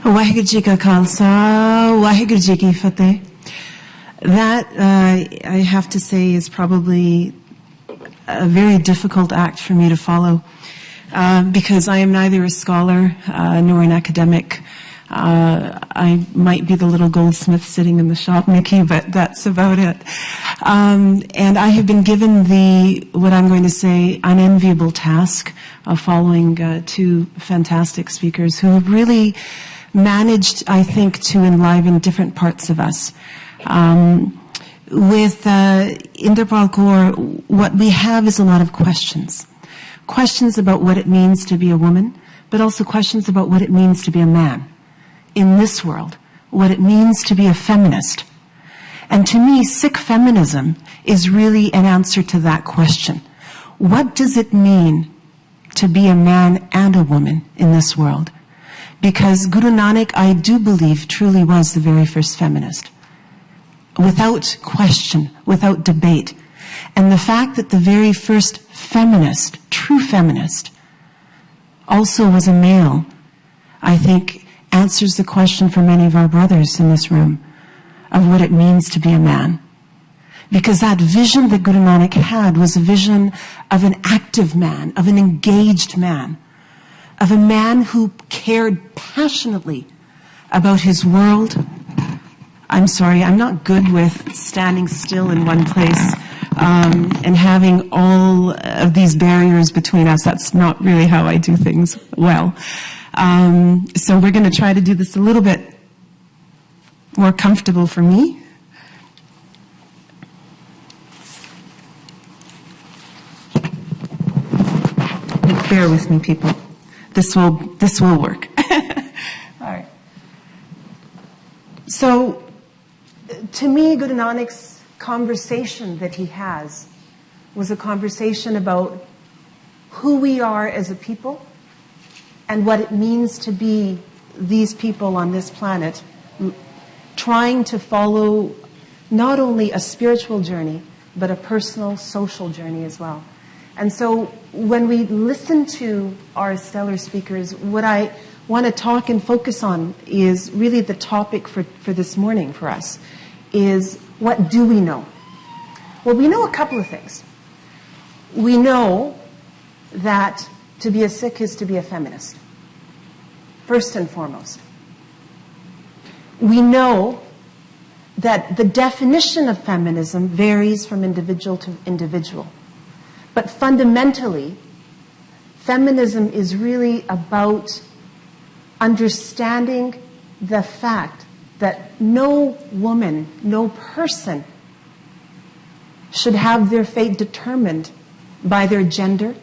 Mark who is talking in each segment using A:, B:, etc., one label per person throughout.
A: Waheguru Ji Ka Khalsa, Waheguru Ji Ki Fateh. That, I have to say, is probably a very difficult act for me to follow, because I am neither a scholar nor an academic. I might be the little goldsmith sitting in the shop, Nikki, but that's about it. And I have been given the, what I'm going to say, unenviable task of following two fantastic speakers who have really managed, I think, to enliven different parts of us. With Interpol Kaur, what we have is a lot of questions. Questions about what it means to be a woman, but also questions about what it means to be a man in this world, what it means to be a feminist. And to me, Sikh feminism is really an answer to that question. What does it mean to be a man and a woman in this world? Because Guru Nanak, I do believe, truly was the very first feminist. Without question, without debate. And the fact that the very first feminist, true feminist, also was a male, I think answers the question for many of our brothers in this room of what it means to be a man. Because that vision that Guru Nanak had was a vision of an active man, of an engaged man, of a man who cared passionately about his world. I'm sorry, I'm not good with standing still in one place and having all of these barriers between us. That's not really how I do things well. So we're going to try to do this a little bit more comfortable for me. Bear with me, people. This will work. All right. So, to me, Guru Nanak's conversation that he has was a conversation about who we are as a people and what it means to be these people on this planet, trying to follow not only a spiritual journey, but a personal, social journey as well. And so when we listen to our stellar speakers, what I want to talk and focus on is really the topic for this morning for us, is what do we know? Well, we know a couple of things. We know that to be a Sikh is to be a feminist, first and foremost. We know that the definition of feminism varies from individual to individual. But fundamentally, feminism is really about understanding the fact that no woman, no person should have their fate determined by their gender,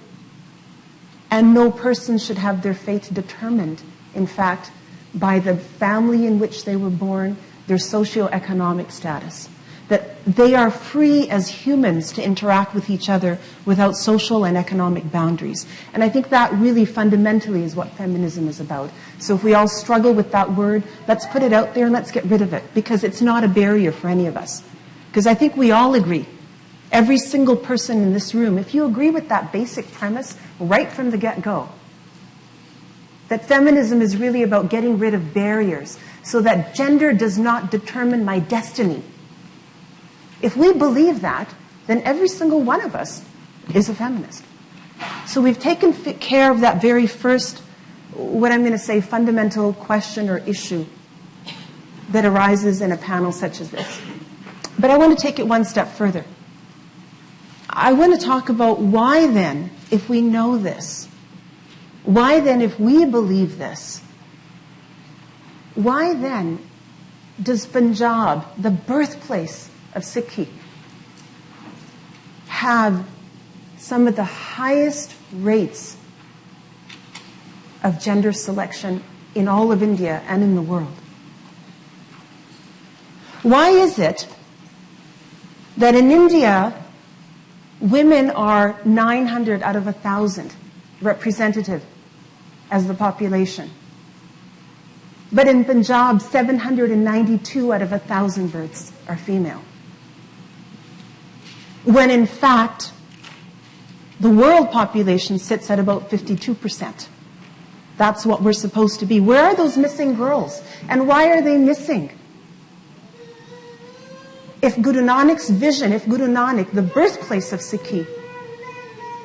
A: and no person should have their fate determined, in fact, by the family in which they were born, their socioeconomic status. That they are free as humans to interact with each other without social and economic boundaries. And I think that really fundamentally is what feminism is about. So if we all struggle with that word, let's put it out there and let's get rid of it, because it's not a barrier for any of us. Because I think we all agree, every single person in this room, if you agree with that basic premise right from the get-go, that feminism is really about getting rid of barriers so that gender does not determine my destiny. If we believe that, then every single one of us is a feminist. So we've taken care of that very first, what I'm going to say, fundamental question or issue that arises in a panel such as this. But I want to take it one step further. I want to talk about why then, if we know this, why then, if we believe this, why then does Punjab, the birthplace of Sikhi, have some of the highest rates of gender selection in all of India and in the world? Why is it that in India, women are 900 out of 1,000 representative as the population, but in Punjab, 792 out of 1,000 births are female? When in fact, the world population sits at about 52%. That's what we're supposed to be. Where are those missing girls? And why are they missing? If Guru Nanak's vision, if Guru Nanak, the birthplace of Sikhi,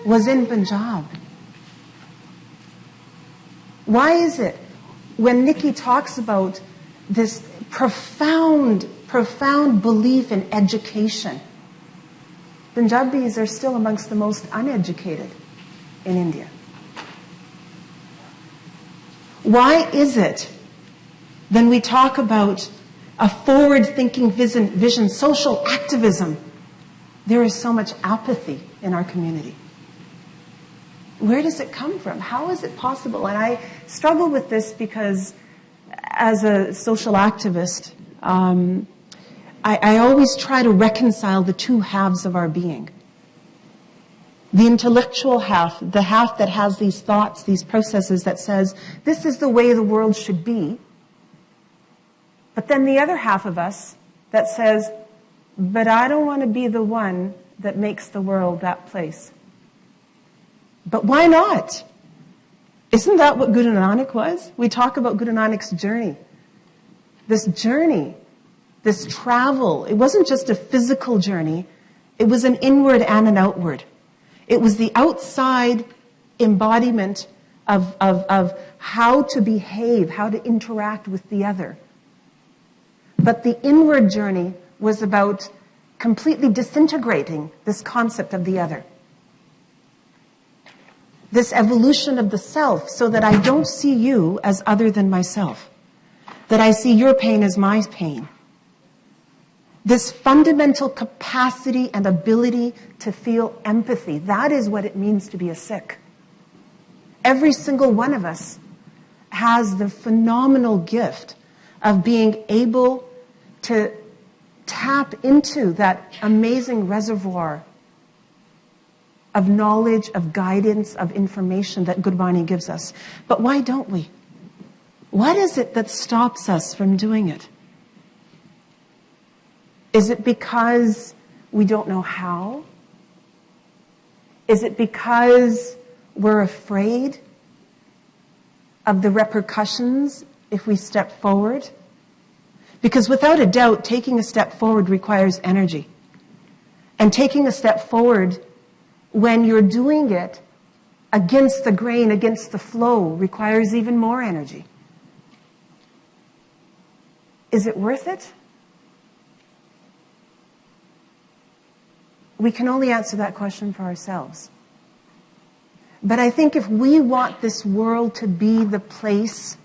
A: was in Punjab, why is it when Nikki talks about this profound belief in education, Punjabis are still amongst the most uneducated in India? Why is it when we talk about a forward-thinking vision, social activism, there is so much apathy in our community? Where does it come from? How is it possible? And I struggle with this because as a social activist, I always try to reconcile the two halves of our being. The intellectual half, the half that has these thoughts, these processes that says, this is the way the world should be. But then the other half of us that says, but I don't want to be the one that makes the world that place. But why not? Isn't that what Guru Nanak was? We talk about Guru Nanak's journey. This journey, this travel, it wasn't just a physical journey. It was an inward and an outward. It was the outside embodiment of how to behave, how to interact with the other. But the inward journey was about completely disintegrating this concept of the other. This evolution of the self, so that I don't see you as other than myself. That I see your pain as my pain. This fundamental capacity and ability to feel empathy, that is what it means to be a Sikh. Every single one of us has the phenomenal gift of being able to tap into that amazing reservoir of knowledge, of guidance, of information that Gurbani gives us. But why don't we? What is it that stops us from doing it? Is it because we don't know how? Is it because we're afraid of the repercussions if we step forward? Because without a doubt, taking a step forward requires energy. And taking a step forward when you're doing it against the grain, against the flow, requires even more energy. Is it worth it? We can only answer that question for ourselves. But I think if we want this world to be the place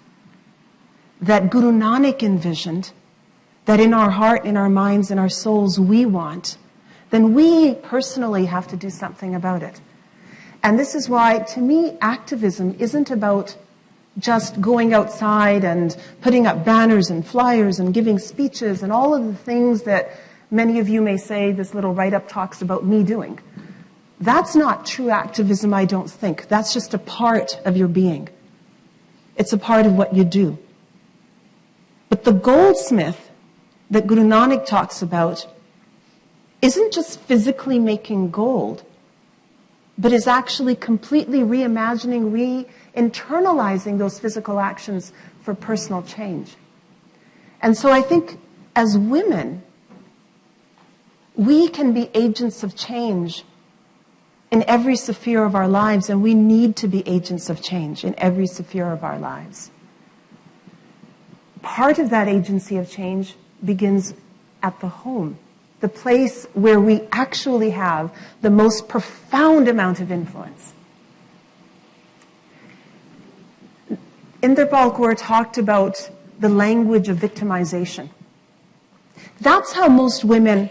A: that Guru Nanak envisioned, that in our heart, in our minds, in our souls we want, then we personally have to do something about it. And this is why, to me, activism isn't about just going outside and putting up banners and flyers and giving speeches and all of the things that many of you may say this little write-up talks about me doing. That's not true activism, I don't think. That's just a part of your being. It's a part of what you do. But the goldsmith that Guru Nanak talks about isn't just physically making gold, but is actually completely reimagining, re-internalizing those physical actions for personal change. And so I think as women, we can be agents of change in every sphere of our lives, and we need to be agents of change in every sphere of our lives. Part of that agency of change begins at the home, the place where we actually have the most profound amount of influence. Inderpal Kaur talked about the language of victimization. That's how most women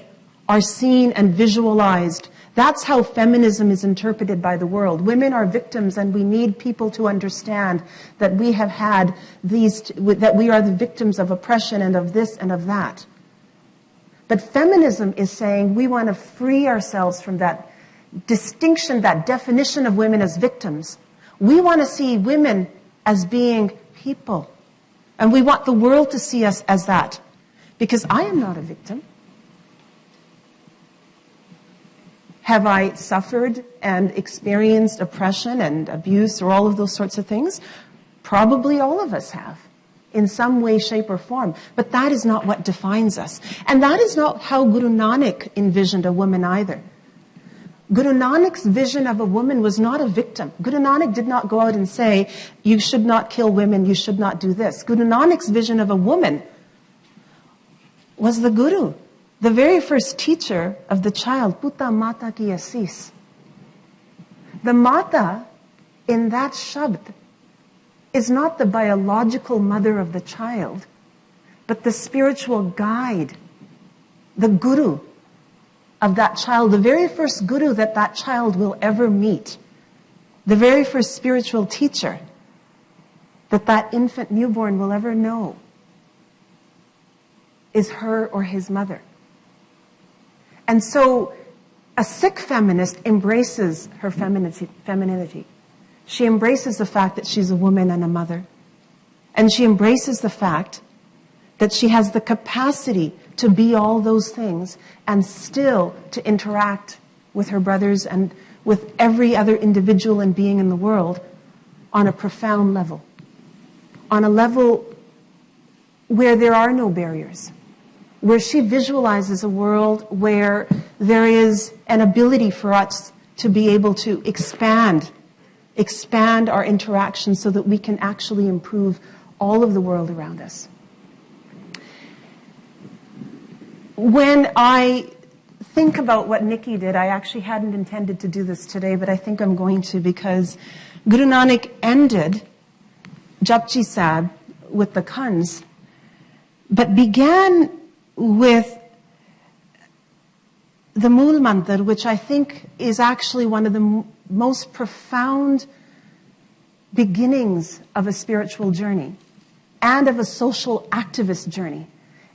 A: are seen and visualized. That's how feminism is interpreted by the world. Women are victims, and we need people to understand that we have had that we are the victims of oppression and of this and of that. But feminism is saying we want to free ourselves from that distinction, that definition of women as victims. We want to see women as being people. And we want the world to see us as that. Because I am not a victim. Have I suffered and experienced oppression and abuse or all of those sorts of things? Probably all of us have, in some way, shape, or form. But that is not what defines us. And that is not how Guru Nanak envisioned a woman either. Guru Nanak's vision of a woman was not a victim. Guru Nanak did not go out and say, you should not kill women, you should not do this. Guru Nanak's vision of a woman was the Guru, the very first teacher of the child, Puta Mata Ki Asis. The Mata in that shabd is not the biological mother of the child, but the spiritual guide, the Guru of that child, the very first Guru that that child will ever meet, the very first spiritual teacher that that infant newborn will ever know is her or his mother. And so a Sikh feminist embraces her femininity. She embraces the fact that she's a woman and a mother. And she embraces the fact that she has the capacity to be all those things and still to interact with her brothers and with every other individual and being in the world on a profound level. On a level where there are no barriers. Where she visualizes a world where there is an ability for us to be able to expand our interactions so that we can actually improve all of the world around us. When I think about what Nikki did, I actually hadn't intended to do this today, but I think I'm going to, because Guru Nanak ended Japji Sahib with the Khans, but began with the Mool Mantar, which I think is actually one of the most profound beginnings of a spiritual journey and of a social activist journey.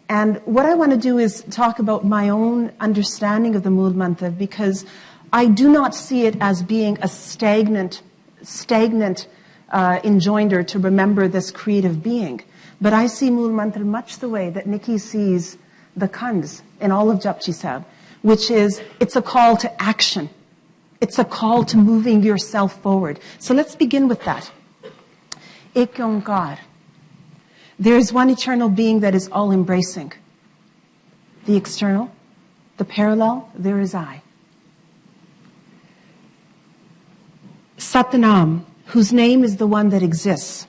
A: And what I want to do is talk about my own understanding of the Mool Mantar, because I do not see it as being a stagnant enjoinder to remember this creative being. But I see Mool Mantar much the way that Nikki sees the Khans in all of Japji Sahib, which is, it's a call to action. It's a call to moving yourself forward. So let's begin with that. Ek Onkar. There is one eternal being that is all-embracing. The external, the parallel, there is I. Satnam, whose name is the one that exists.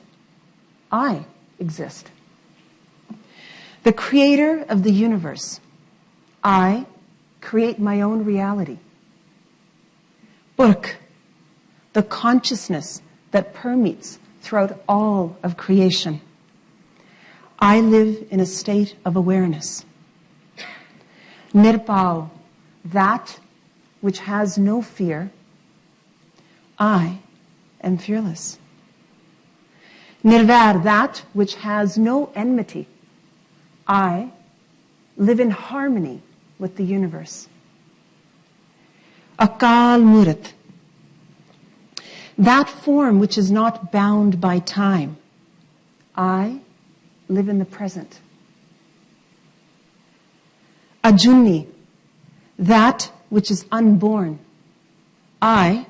A: I exist. The creator of the universe. I create my own reality. Burk, the consciousness that permeates throughout all of creation. I live in a state of awareness. Nirpao, that which has no fear. I am fearless. Nirvair, that which has no enmity. I live in harmony with the universe. Akal Murat, that form which is not bound by time. I live in the present. Ajunni, that which is unborn. I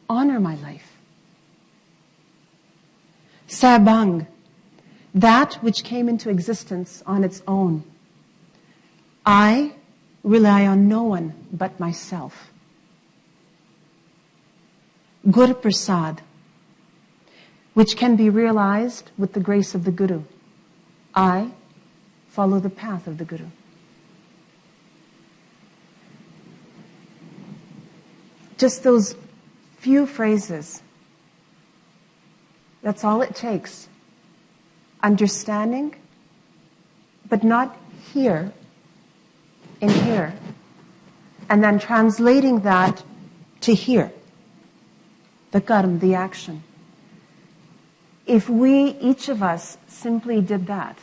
A: honor my life. Sabang, that which came into existence on its own. I rely on no one but myself. Gur Prasad, which can be realized with the grace of the Guru. I follow the path of the Guru. Just those few phrases. That's all it takes. Understanding, but not here, in here. And then translating that to here. The karma, the action. If we, each of us, simply did that,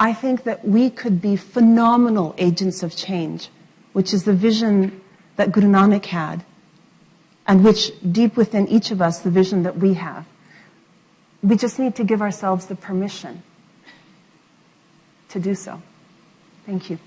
A: I think that we could be phenomenal agents of change, which is the vision that Guru Nanak had, and which deep within each of us, the vision that we have. We just need to give ourselves the permission to do so. Thank you.